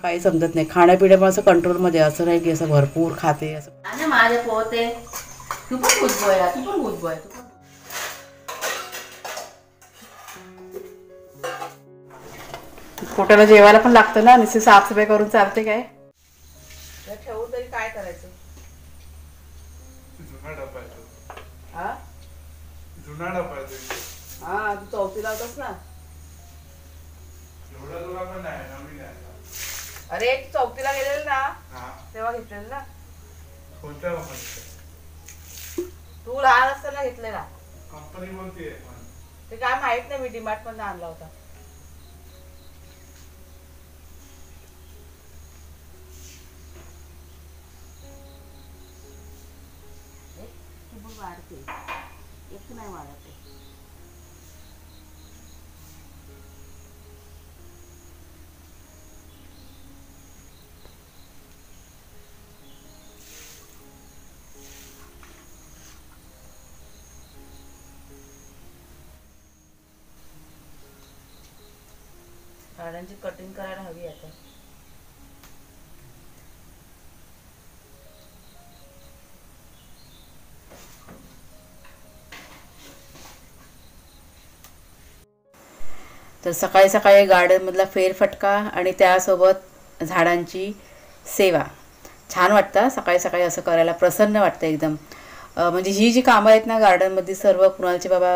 काही समजत नाही, खाण्यापिण्यामध्ये असं कंट्रोलमध्ये, असं नाही की असं भरपूर खाते असं. माझे पोते तू पण गुदबोय, तू पण गुदबोय. पोटाला जेवायला पण लागतं ना, नुसती साफसफाई करून चालते काय? ठेवून तरी काय करायचं? हा तू चौथीला होतास ना. अरे चौथीला गेलेलं ना तेव्हा घेतलेलं ना. तू लहान असताना घेतलेला. कंपनी कोणती आहे ते काय माहित नाही, मी डीमार्ट मधून आणला होता. वाढते एक नाही वाढते. झाडांची कटिंग करायला हवी आता. तर सकाळी सकाळी गार्डनमधला फेरफटका आणि त्यासोबत झाडांची सेवा छान वाटतं. सकाळी सकाळी असं करायला प्रसन्न वाटतं एकदम. म्हणजे ही जी कामं आहेत ना गार्डनमध्ये सर्व कुणालचे बाबा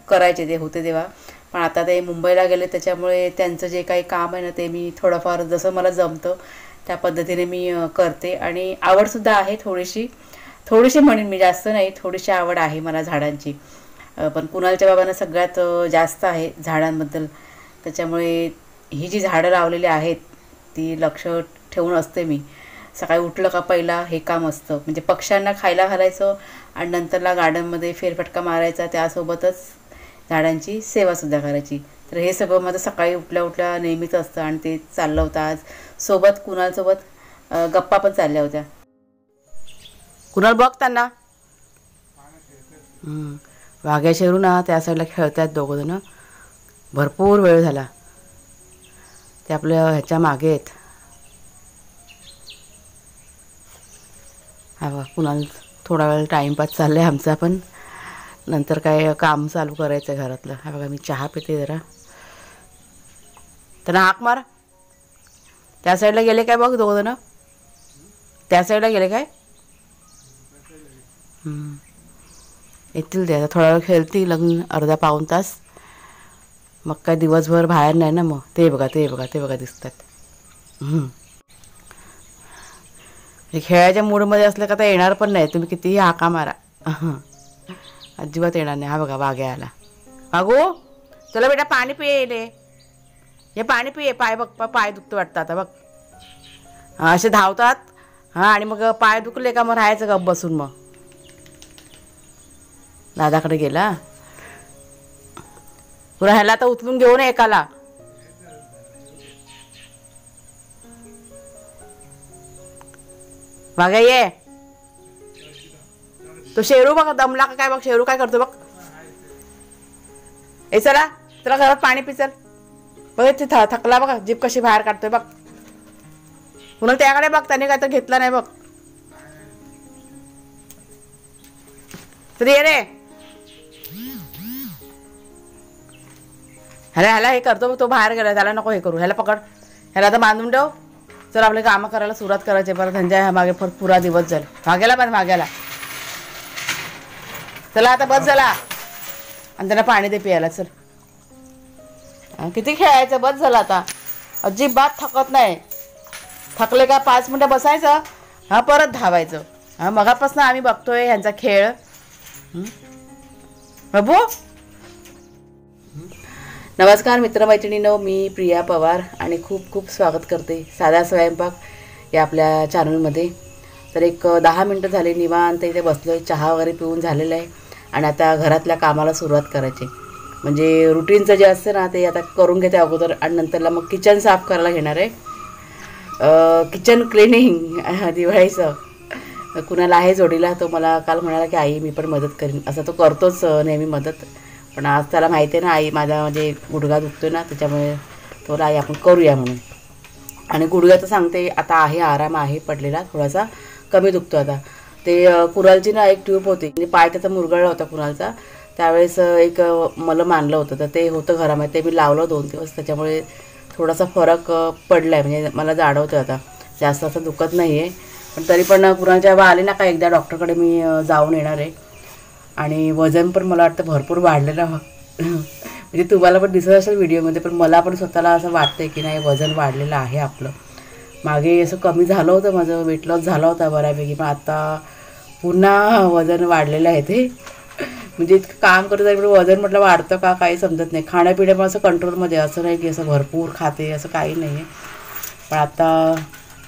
करायचे ते होते तेव्हा, पण आता ते मुंबईला गेले त्याच्यामुळे त्यांचं जे काही काम आहे ना ते मी थोडंफार जसं मला जमतं त्या पद्धतीने मी करते. आणि आवडसुद्धा आहे थोडीशी म्हणेन मी, जास्त नाही, थोडीशी आवड आहे मला झाडांची. पण कुणालच्या बाबांना सगळ्यात जास्त आहे झाडांबद्दल. त्याच्यामुळे ही जी झाडं लावलेली आहेत ती लक्ष ठेवून असते मी. सकाळी उठलं का पहिला हे काम असतं, म्हणजे पक्ष्यांना खायला घालायचं आणि नंतरला गार्डनमध्ये फेरफटका मारायचा, त्यासोबतच झाडांची सेवासुद्धा करायची. तर हे सगळं माझं सकाळी उठल्या उठल्या नेहमीच असतं आणि ते चाललं होतं. आज सोबत कुणालसोबत गप्पा पण चालल्या होत्या. कुणाल बघ त्यांना, वाघ्या शेरू ना त्या साईडला खेळत आहेत दोघंजणं. भरपूर वेळ झाला ते आपल्या ह्याच्या मागे आहेत. हा बघ कुणाल थोडा वेळ टाईमपास चालला आहे आमचा, पण नंतर काय काम चालू करायचं आहे घरातलं. हा बघा मी चहा पिते जरा. त्यांना हाक मार. त्या साईडला गेले काय बघ दोघंजणं, त्या साईडला गेले काय. येतील ते आता थोडा वेळ खेळतील, लग्न अर्धा पाऊण तास, मग काय दिवसभर बाहेर नाही ना. मग ते बघा दिसतात. खेळायच्या मूडमध्ये असलं का तर येणार पण नाही, तुम्ही कितीही हाका मारा अजिबात येणार नाही. हा बघा वाघ्या आला. वागू चला बेटा पाणी पिये, हे पाणी पिये. पाय बघ पाय दुखतं वाटतं आता बघ. असे धावतात आणि मग पाय दुखले का मग राहायचं गप बसून. मग दादाकडे गेला पुन्हा, ह्याला तर उचलून घेऊन एकाला. बघा ये तो शेरू बघ दमला का काय बघ. शेरू काय करतो बघ. ए चला घरात पाणी पी चल. बघ ते थकला बघा, जीप कशी बाहेर काढतोय बघ. पुन्हा त्याकडे बघ, त्याने काय तर घेतला नाही बघ. तरी ये रे. ह्याला हे करतो तो बाहेर गेला, त्याला नको हे करू. ह्याला पकड, ह्याला आता बांधून ठेव. चल आपले कामं करायला सुरुवात करायची. परत त्यांच्या मागे पुरा दिवस जाईल. माग्याला चला आता बस झाला. आणि त्यांना पाणी दे प्यायला. चल किती खेळायचं, बस झालं आता. अजिबात थकत नाही. थकले का 5 मिनटं बसायचं, हा परत धावायचं. हा मगापासून आम्ही बघतोय ह्यांचा खेळ. बाबू नमस्कार मित्रमैत्रिणींनो, मी प्रिया पवार आणि खूप खूप स्वागत करते साधा स्वयंपाक या आपल्या चॅनलमध्ये. तर एक 10 मिनटं झाले निवांत इथे बसलो आहे. चहा वगैरे पिऊन झालेला आहे आणि आता घरातल्या कामाला सुरुवात करायची. म्हणजे रुटीनचं जे असतं ना ते आता करून घेते अगोदर आणि नंतरला मग किचन साफ करायला घेणार आहे. किचन क्लिनिंग दिवाळीचं. कुणाला आहे जोडीला, तो मला काल म्हणाला की आई मी पण मदत करीन. असं तो करतोच नेहमी मदत, पण आज त्याला माहिती आहे ना आई माझा म्हणजे गुडघा दुखतो ना त्याच्यामुळे तो आई आपण करूया म्हणून. आणि गुडघ्याचं सांगते आता आहे, आराम आहे पडलेला, थोडासा कमी दुखतो आता. ते कुरालची ना एक ट्यूब होती, म्हणजे पाय त्याचा मुरगळला होता कुरालचा, त्यावेळेस एक मलम आणलं होतं, तर ते होतं घरामध्ये, ते मी लावलं 2 दिवस, त्याच्यामुळे थोडासा फरक पडला आहे. म्हणजे मला जाणवतं आता, जास्त असं दुखत नाही आहे. पण तरी पण कुरालच्या जेव्हा आले ना का एकदा डॉक्टरकडे मी जाऊन येणार आहे. आणि वजन पण मला वाटतं भरपूर वाढलेलं म्हणजे तुम्हाला पण दिसत असेल व्हिडिओमध्ये, पण मला पण स्वतःला असं वाटतं की नाही वजन वाढलेलं आहे आपलं. मागे असं कमी झालं होतं माझं, वेट लॉस झाला होता बऱ्यापैकी, पण आता पुन्हा वजन वाढलेलं आहे ते. म्हणजे इतकं काम करत आहे वजन म्हटलं वाढतं का काही समजत नाही. खाण्यापिण्यामुळे असं कंट्रोलमध्ये, असं नाही की असं भरपूर खाते असं काही नाही आहे. पण आता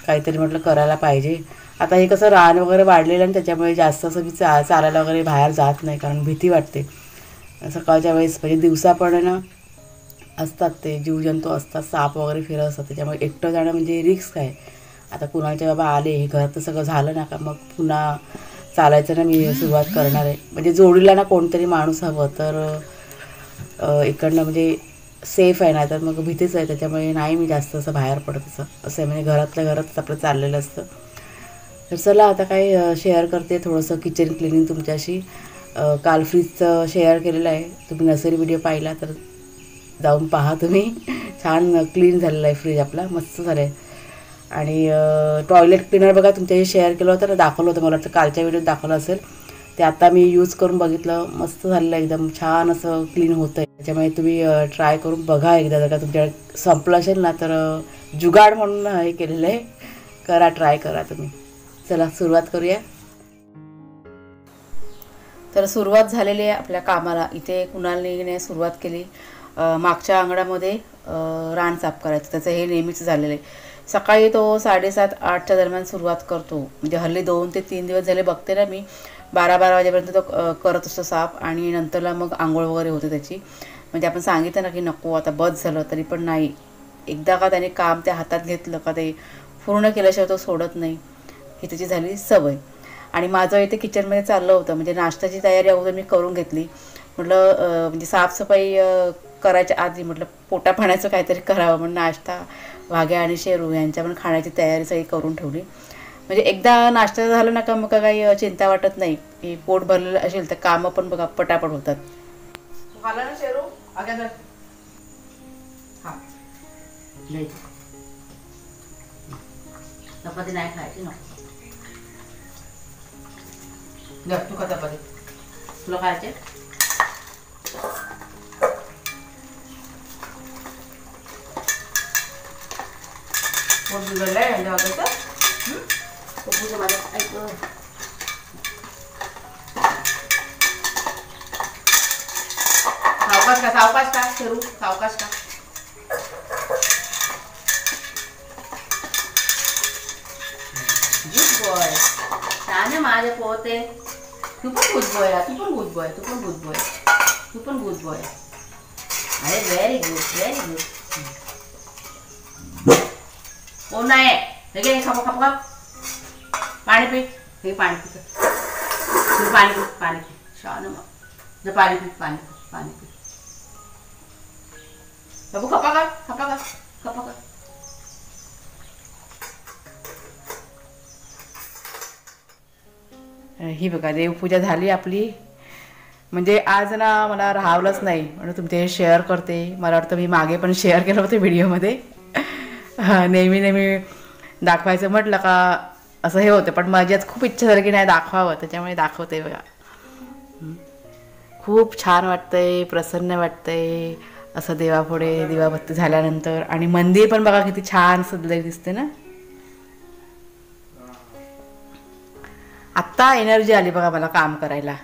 काहीतरी म्हटलं करायला पाहिजे. आता हे कसं रान वगैरे वाढलेलं आणि त्याच्यामुळे जास्त असं मी चालायला वगैरे बाहेर जात नाही, कारण भीती वाटते सकाळच्या वेळेस. म्हणजे दिवसा पण ना असतात ते जीवजंतू असतात, साप वगैरे फिरत असतात, त्याच्यामुळे एकटं जाणं म्हणजे रिस्क आहे. आता कुणाचे बाबा आले हे घरात सगळं झालं ना का मग पुन्हा चालायचं ना मी सुरुवात करणार आहे. म्हणजे जोडीला ना कोणतरी माणूस हवं तर इकडनं म्हणजे सेफ आहे ना, तर मग भीतीच आहे, त्याच्यामुळे नाही मी जास्त असं बाहेर पडत असं आहे. म्हणजे घरातल्या घरातच आपलं चाललेलं असतं. तर चला आता काय शेअर करते थोडंसं किचन क्लिनिंग तुमच्याशी. काल फ्रीजचं शेअर केलेलं आहे, तुम्ही नर्सरी व्हिडिओ पाहिला तर जाऊन पहा तुम्ही. छान क्लीन झालेला आहे फ्रीज आपला, मस्त झालं आहे. आणि टॉयलेट क्लीनर बघा तुमच्याशी शेअर केलं होतं ना, दाखवलं होतं मला वाटतं कालच्या व्हिडिओत दाखवलं असेल, ते आता मी यूज करून बघितलं, मस्त झालेलं आहे, एकदम छान असं क्लीन होतं आहे. त्याच्यामुळे तुम्ही ट्राय करून बघा एकदा, जर का तुमच्याकडे संपलं असेल ना तर जुगाड म्हणून हे केलेलं आहे, करा, ट्राय करा तुम्ही. चला सुरुवात करूया. तर सुरुवात झालेली आहे आपल्या कामाला. इथे कुणालने सुरुवात केली मागच्या अंगणामध्ये रान साफ करायचं. त्याचं हे नेहमीच झालेलं आहे. सकाळी तो 7:30-8च्या दरम्यान सुरुवात करतो. म्हणजे हल्ली 2 ते 3 दिवस झाले बघते ना मी, 12-12 वाजेपर्यंत तो करत असतो साफ. आणि नंतरला मग आंघोळ वगैरे होते त्याची. म्हणजे आपण सांगितलं ना की नको आता बस झालं, तरी पण नाही. एकदा का त्याने काम त्या हातात घेतलं का ते पूर्ण केल्याशिवाय तो सोडत नाही, ही त्याची झाली सवय. आणि माझं इथे किचनमध्ये चाललं होतं, म्हणजे नाश्त्याची तयारी अगोदर मी करून घेतली. म्हटलं म्हणजे साफसफाई करायच्या आधी म्हटलं पोटा पाण्याचं काहीतरी करावं, म्हणून नाश्ता, वाघ्या आणि शेरू यांच्या पण खाण्याची तयारी सगळी करून ठेवली. म्हणजे एकदा नाश्ता झालं ना का मग काही चिंता वाटत नाही, की पोट भरलेलं असेल तर कामं पण बघा पटापट होतात. खाला ना शेरू आग्या, हां चपाती नाही खायची, नको तू का चपाती, तुला खायचे? पोट बिघडलंय यांच्या वगैरेचं. पप्पूचं माझं ऐक, सावकाश का, सावकाश का शेरू, सावकाश का. गुड बॉय, छान आहे माझे पोते. तू पण गुड बॉय, तू पण गुड बॉय, तू पण गुड बॉय, तू पण गुड बॉय. अरे व्हेरी गुड, व्हेरी गुड. ओ नाही हे खाप खाप खाप, पाणी पी, हे पाणी पी, पाणी पी, पाणी पी, छान मग पाणी पी, पाणी पी, पाणी पी. बाबू खपा का, खपा का, खपा का. ही बघा देवपूजा झाली आपली. म्हणजे आज ना मला राहावलंच नाही म्हणून तुमचे हे शेअर करते. मला वाटतं मी मागे पण शेअर केलं होतं व्हिडिओमध्ये. नेहमी नेहमी दाखवायचं म्हटलं का असं हे होतं, पण माझी आज खूप इच्छा झाली की नाही दाखवावं, त्याच्यामुळे दाखवते बघा. खूप छान वाटतंय, प्रसन्न वाटतंय असं देवापुढे दिवाबत्ती झाल्यानंतर. आणि मंदिर पण बघा किती छान सजलेलं दिसते ना. आत्ता एनर्जी आली बघा मला काम करायला.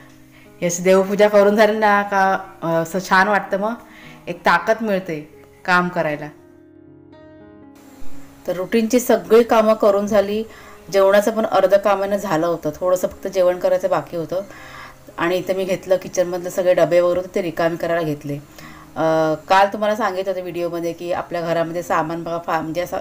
यस, देवपूजा करून झाली ना का असं छान वाटतं, मग एक ताकद मिळते काम करायला. तर रुटीनची सगळी कामं करून झाली. जेवणाचं पण अर्ध कामानं झालं होतं, थोडंसं फक्त जेवण करायचं बाकी होतं. आणि इथं मी घेतलं किचनमधले सगळे डबे वगैरे होते ते रिकामी करायला घेतले. काल तुम्हाला सांगितलं होतं व्हिडिओमध्ये की आपल्या घरामध्ये सामान बघा म्हणजे असं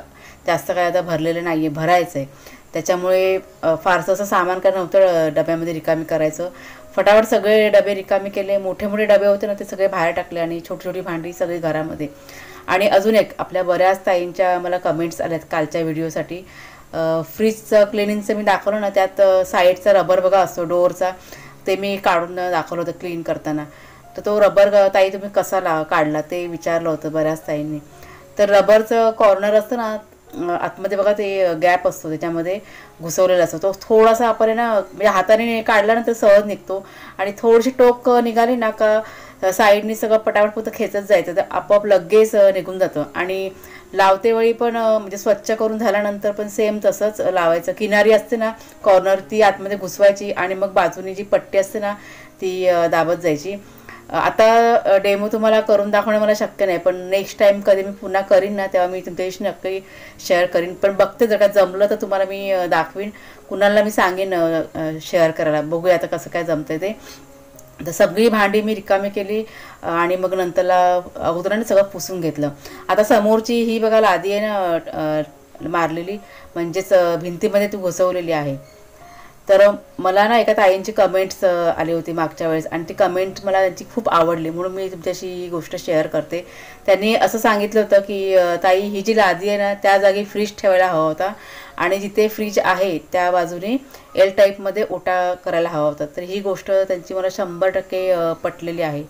जास्त काय आता भरलेलं नाही आहे, भरायचं आहे. त्याच्यामुळे फारसं असं सामान काय नव्हतं डब्यामध्ये रिकामी करायचं. फटाफट सगळे डबे रिकामी केले. मोठे मोठे डबे होते ना ते सगळे बाहेर टाकले आणि छोटी छोटी भांडी सगळी घरामध्ये. आणि अजून एक आपल्या बऱ्याच ताईंच्या मला कमेंट्स आल्यात कालच्या व्हिडिओसाठी. फ्रीजचं क्लिनिंगचं मी दाखवलं ना, त्यात साईडचा रबर बघा असतो डोअरचा, ते मी काढून दाखवलं होतं क्लीन करताना. तर तो रबर ताई तुम्ही कसा काढला ते विचारलं होतं बऱ्याच ताईंनी. तर रबरचं कॉर्नर असतं ना आतमध्ये बघा, ते गॅप असतो त्याच्यामध्ये घुसवलेला असतो. तो थोडासा आपण ना म्हणजे हाताने काढला ना तर सहज निघतो, आणि थोडीशी टोक निघाली ना का साईडनी सगळं पटापट फक्त खेचत जायचं, तर आपोआप लगेच निघून जातं. आणि लावते वेळी पण म्हणजे स्वच्छ करून झाल्यानंतर पण सेम तसंच लावायचं. किनारी असते ना कॉर्नर ती आतमध्ये घुसवायची, आणि मग बाजूनी जी पट्टी असते ना ती दाबत जायची. आता डेमो तुम्हाला करून दाखवणं मला शक्य नाही, पण नेक्स्ट टाईम कधी मी पुन्हा करीन ना तेव्हा मी तुमच्याशी नक्की शेअर करीन. पण बघते जर का जमलं तर तुम्हाला मी दाखवीन, कुणाला मी सांगेन शेअर करायला. बघूया आता कसं काय जमतं ते. तर सगळी भांडी मी रिकामी केली आणि मग नंतरला अगोदराने सगळं पुसून घेतलं. आता समोरची ही बघा लादी आहे ना मारलेली, म्हणजेच भिंतीमध्ये ती घुसवलेली आहे. तर मला ना एका ताईंची कमेंट्स आली होती मागच्या वेळेस, आणि ती कमेंट मला त्यांची खूप आवडली, म्हणून मी तुमच्याशी ही गोष्ट शेअर करते. त्यांनी असं सांगितलं होतं की ताई ही जी लादी आहे ना त्या जागी फ्रीज ठेवायला हवा होता, आणि जिथे फ्रीज आहे त्या बाजूने एल टाईपमध्ये ओटा करायला हवा होता. तर ही गोष्ट त्यांची मला 100% पटलेली आहे.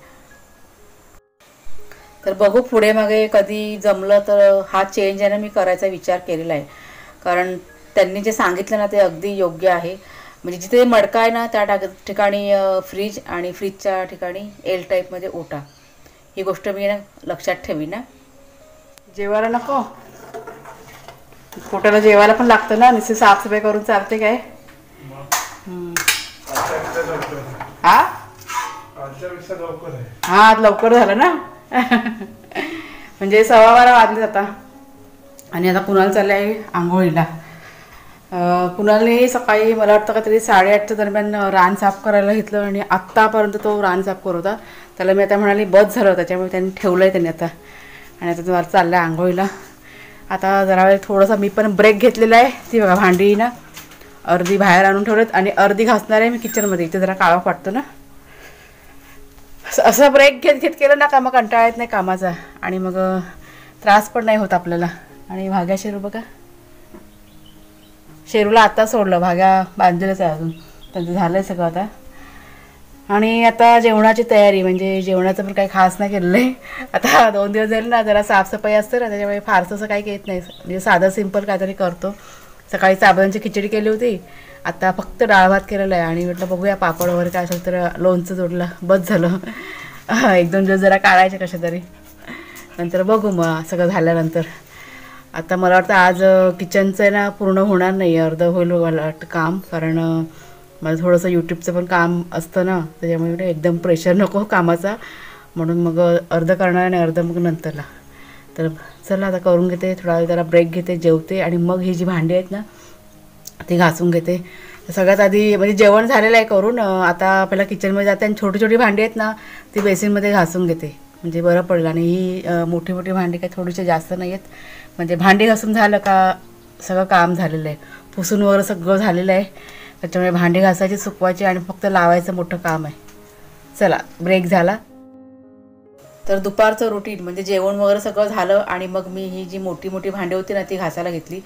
तर बघू पुढे मागे कधी जमलं तर हा चेंज आहे ना मी करायचा विचार केलेला आहे, कारण त्यांनी जे सांगितलं ना ते अगदी योग्य आहे. म्हणजे जिथे मडका आहे ना त्या ठिकाणी फ्रीज, आणि फ्रीजच्या ठिकाणी एल टाईपमध्ये ओटा. ही गोष्ट मी ना लक्षात ठेवीन ना. जेवायला नको, पोटाला जेवायला पण लागतं ना, नुसती साफसफाई करून चालते काय? हा हा लवकर झालं ना. म्हणजे 12:15 वाजले आता, आणि आता कुणाल चाललं आहे आंघोळीला. कुणालने सकाळी मला वाटतं का तरी 8:30च्या दरम्यान रान साफ करायला घेतलं, आणि आत्तापर्यंत तो रान साफ करत होता. त्याला मी आता म्हणाली बस झालं, त्याच्यामुळे त्यांनी ठेवलं आहे त्यांनी आता, आणि आता तुम्हाला चाललं आहे आंघोळीला. आता जरा वेळ थोडासा मी पण ब्रेक घेतलेला आहे. ती बघा भांडी ना अर्धी बाहेर आणून ठेवलेत, आणि अर्धी घासणार आहे मी किचनमध्ये. इथे जरा काळा वाटतो ना, असं ब्रेक घेत घेत केलं ना का मग कंटाळा येत नाही कामाचा, आणि मग त्रास पण नाही होत आपल्याला. आणि भाग्या शेरू बघा, शेरूला आता सोडलं, भाग्या बांधलेलंच आहे अजून, त्यांचं झालं आहे सगळं आता. आणि आता जेवणाची तयारी, म्हणजे जेवणाचं पण काही खास नाही केलेलं आहे. आता 2 दिवस झाले ना जरा साफसफाई असते ना, त्याच्यामुळे फारसं असं काही येत नाही, म्हणजे साधं सिंपल काहीतरी करतो. सकाळी साबुदाण्याची खिचडी केली होती, आता फक्त डाळ भात केलेला आहे. आणि म्हटलं बघूया पापड वगैरे काय असेल तर लोणचं जोडलं, बस झालं. 1-2 दिवस जरा काढायचे कशा तरी, नंतर बघू मग सगळं झाल्यानंतर. आता मला वाटतं आज किचनचं आहे ना पूर्ण होणार नाही, अर्धं होईल मला वाटतं काम, कारण मला थोडंसं यूट्यूबचं पण काम असतं ना, त्याच्यामुळे एकदम प्रेशर नको कामाचा, म्हणून मग अर्धं करणार आणि अर्धं मग नंतरला. तर चला आता करून घेते, थोडा वेळ जरा ब्रेक घेते, जेवते, आणि मग ही जी भांडी आहेत ना ती घासून घेते. सगळ्यात आधी म्हणजे जेवण झालेलं आहे करून, आता आपल्याला किचनमध्ये जाते, आणि छोटी छोटी भांडी आहेत ना ती बेसिनमध्ये घासून घेते, म्हणजे बरं पडलं. आणि ही मोठी मोठी भांडी काय थोडीशी जास्त नाही आहेत, म्हणजे भांडी घासून झालं का सगळं काम झालेलं आहे, पुसून वगैरे सगळं झालेलं आहे. त्याच्यामुळे भांडी घासायची, सुकवायची, आणि फक्त लावायचं मोठं काम आहे. चला ब्रेक झाला. तर दुपारचं रुटीन म्हणजे जेवण वगैरे सगळं झालं, आणि मग मी ही जी मोठी मोठी भांडी होती ना ती घासायला घेतली.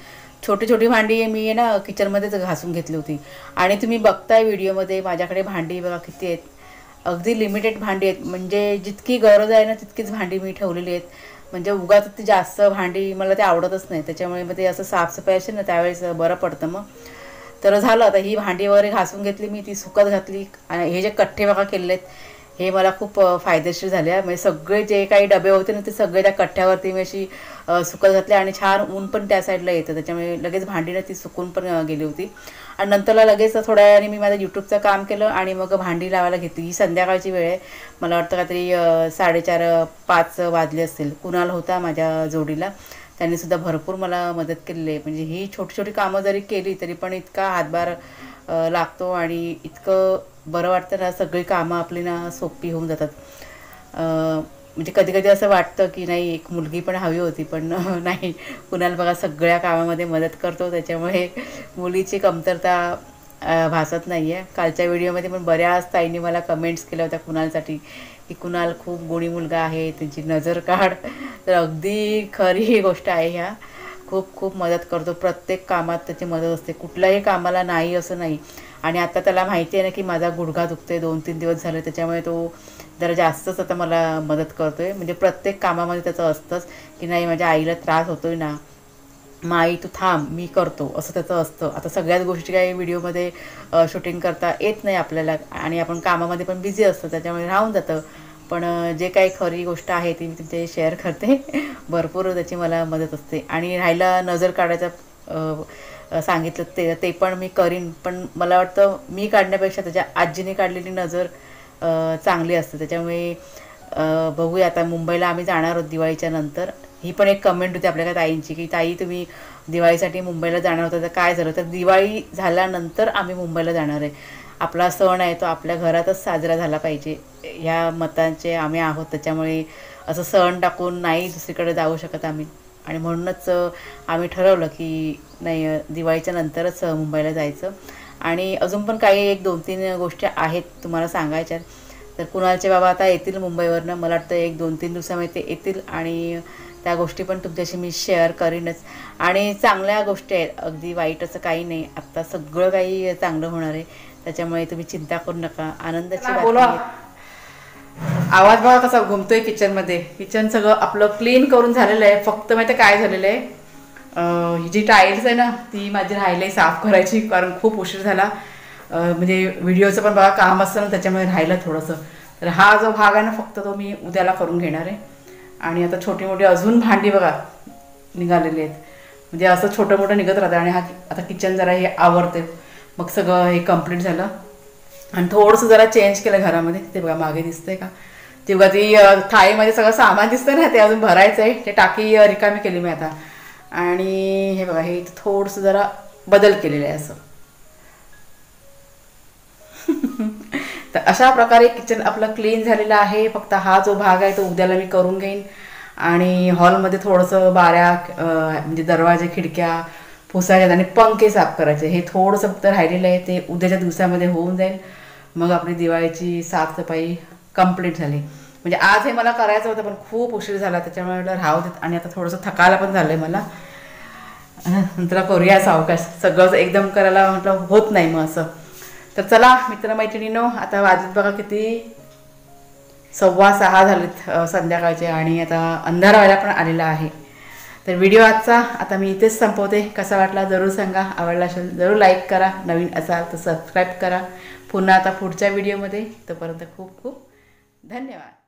छोटी छोटी भांडी मी आहे ना किचनमध्येच घासून घेतली होती. आणि तुम्ही बघताय व्हिडिओमध्ये माझ्याकडे भांडी बघा किती आहेत, अगदी लिमिटेड भांडी आहेत, म्हणजे जितकी गरज आहे ना तितकीच भांडी मी ठेवलेली आहेत. म्हणजे उगाच ती जास्त भांडी मला ते आवडतच नाही, त्याच्यामुळे मग ते असं साफसफाई असेल ना त्यावेळेस बरं पडतं मग. तर झालं आता ही भांडी वगैरे घासून घेतली मी, ती सुकत घातली. आणि हे जे कट्टे बघा केलेले आहेत हे मला खूप फायदेशीर झाले. म्हणजे सगळे जे काही डबे होते ना ते सगळे त्या कट्ट्यावरती मी अशी सुकत घातले, आणि छान ऊन पण त्या साईडला येतं, त्याच्यामुळे लगेच भांडी ना ती सुकून पण गेली होती. आणि नंतरला लगेच थोड्या वेळाने मी माझं यूट्यूबचं काम केलं, आणि मग भांडी लावायला घेतली. ही संध्याकाळची वेळ आहे, मला वाटतं काहीतरी 4:30-5 वाजले असतील. कुणाल होता माझ्या जोडीला, त्यांनीसुद्धा भरपूर मला मदत केलेली आहे. म्हणजे ही छोटी छोटी कामं जरी केली तरी पण इतका हातभार लागतो, आणि इतकं बरं वाटतं ना, सगळी कामं आपली ना सोपी होऊन जातात. म्हणजे कधी कधी असं वाटतं की नाही एक मुलगी पण हवी होती, पण नाही, कुणाल बघा सगळ्या कामामध्ये मदत करतो, त्याच्यामुळे मुलीची कमतरता भासत नाही आहे. कालच्या व्हिडिओमध्ये पण बऱ्याच ताईंनी मला कमेंट्स केल्या होत्या कुणालसाठी की कुणाल खूप गुणी मुलगा आहे, त्यांची नजर काढ. तर अगदी खरी ही गोष्ट आहे. ह्या खूप खूप मदत करतो, प्रत्येक कामात त्याची मदत असते, कुठल्याही कामाला नाही असं नाही. आणि आता त्याला माहिती आहे ना की माझा गुडघा दुखते 2-3 दिवस झाले, त्याच्यामुळे तो जरा जास्तच आता मला मदत करतो आहे. म्हणजे प्रत्येक कामामध्ये त्याचं असतंच की नाही माझ्या आईला त्रास होतो आहे ना, मग आई तू थांब मी करतो, असं त्याचं असतं. आता सगळ्याच गोष्टी काही व्हिडिओमध्ये शूटिंग करता येत नाही आपल्याला आणि आपण कामामध्ये पण बिझी असतो, त्याच्यामुळे राहून जातं. पण जे काही खरी गोष्ट आहे ती मी तुमच्याशी शेअर करते. भरपूर त्याची मला मदत असते. आणि राहायला नजर काढायचं सांगितलं ते ते पण मी करीन, पण मला वाटतं मी काढण्यापेक्षा त्याच्या आजीने काढलेली नजर चांगली असते. त्याच्यामुळे बघूया, आता मुंबईला आम्ही जाणार आहोत दिवाळीच्या नंतर. ही पण एक कमेंट होती आपल्या ताईंची की ताई तुम्ही दिवाळीसाठी मुंबईला जाणार होता तर काय झालं, तर दिवाळी झाल्यानंतर आम्ही मुंबईला जाणार आहे. आपला सण आहे तो आपल्या घरातच साजरा झाला पाहिजे, ह्या मतांचे आम्ही आहोत. त्याच्यामुळे असं सण टाकून नाही दुसरीकडे जाऊ शकत आम्ही. आणि म्हणूनच आम्ही ठरवलं की नाही दिवाळीच्या नंतरच मुंबईला जायचं. आणि अजून पण काही 1-2-3 गोष्टी आहेत तुम्हाला सांगायच्या. तर कुणालचे बाबा आता येतील मुंबईवरनं, मला वाटतं 1-2-3 दिवसामध्ये ते येतील आणि त्या गोष्टी पण तुमच्याशी मी शेअर करीनच. आणि चांगल्या गोष्टी आहेत, अगदी वाईट असं काही नाही. आत्ता सगळं काही चांगलं होणार आहे, त्याच्यामुळे तुम्ही चिंता करू नका. आनंदाची बोला. आवाज बघा कसा घुमतोय किचनमध्ये. किचन सगळं आपलं क्लीन करून झालेलं आहे. फक्त माहिती काय झालेलं आहे, ही जी टाईल्स आहे ना ती माझी राहिली आहे साफ करायची, कारण खूप उशीर झाला. म्हणजे व्हिडिओचं पण बघा काम असतं ना, त्याच्यामुळे राहिलं थोडंसं. तर हा जो भाग आहे ना फक्त तो मी उद्याला करून घेणार आहे. आणि आता छोटी मोठी अजून भांडी बघा निघालेली आहेत, म्हणजे असं छोटं मोठं निघत राहतं. आणि हा आता किचन जरा हे आवरते, मग सगळं हे कम्प्लीट झालं. आणि थोडंसं जरा चेंज केलं घरामध्ये. ते बघा मागे दिसतंय का, ते बघा ती थाळीमध्ये सगळं सामान दिसतं ना, ते अजून भरायचं आहे. ते टाकी रिकामी केली मी आता. आणि हे बघा हे थोडंसं जरा बदल केलेलं आहे असं. तर अशा प्रकारे किचन आपलं क्लीन झालेलं आहे. फक्त हा जो भाग आहे तो उद्याला मी करून घेईन. आणि हॉलमध्ये थोडंसं बाऱ्या म्हणजे दरवाजे खिडक्या पुसायच्यात आणि पंखे साफ करायचे, हे थोडंसं फक्त राहिलेलं आहे. ते उद्याच्या दिवसामध्ये होऊन जाईल. मग आपली दिवाळीची साफसफाई कंप्लीट झाली. म्हणजे आज हे मला करायचं होतं पण खूप उशीर झाला, त्याच्यामुळे म्हटलं राहू देत. आणि आता थोडंसं थकायला पण झालं आहे मला, नंतर करूया सावकाश. सगळंच एकदम करायला म्हटलं होत नाही मग असं. तर चला मित्रमैत्रिणींनो, आता वाजत बघा किती 6:15 झालेत संध्याकाळचे. आणि आता अंधार व्हायला पण आलेला आहे. तर व्हिडिओ आजचा आता मी इथेच संपवते. कसा वाटला जरूर सांगा. आवडला असेल जरूर लाईक करा, नवीन असाल तर सबस्क्राईब करा. पुन्हा आता पुढच्या व्हिडिओमध्ये. तोपर्यंत खूप खूप धन्यवाद.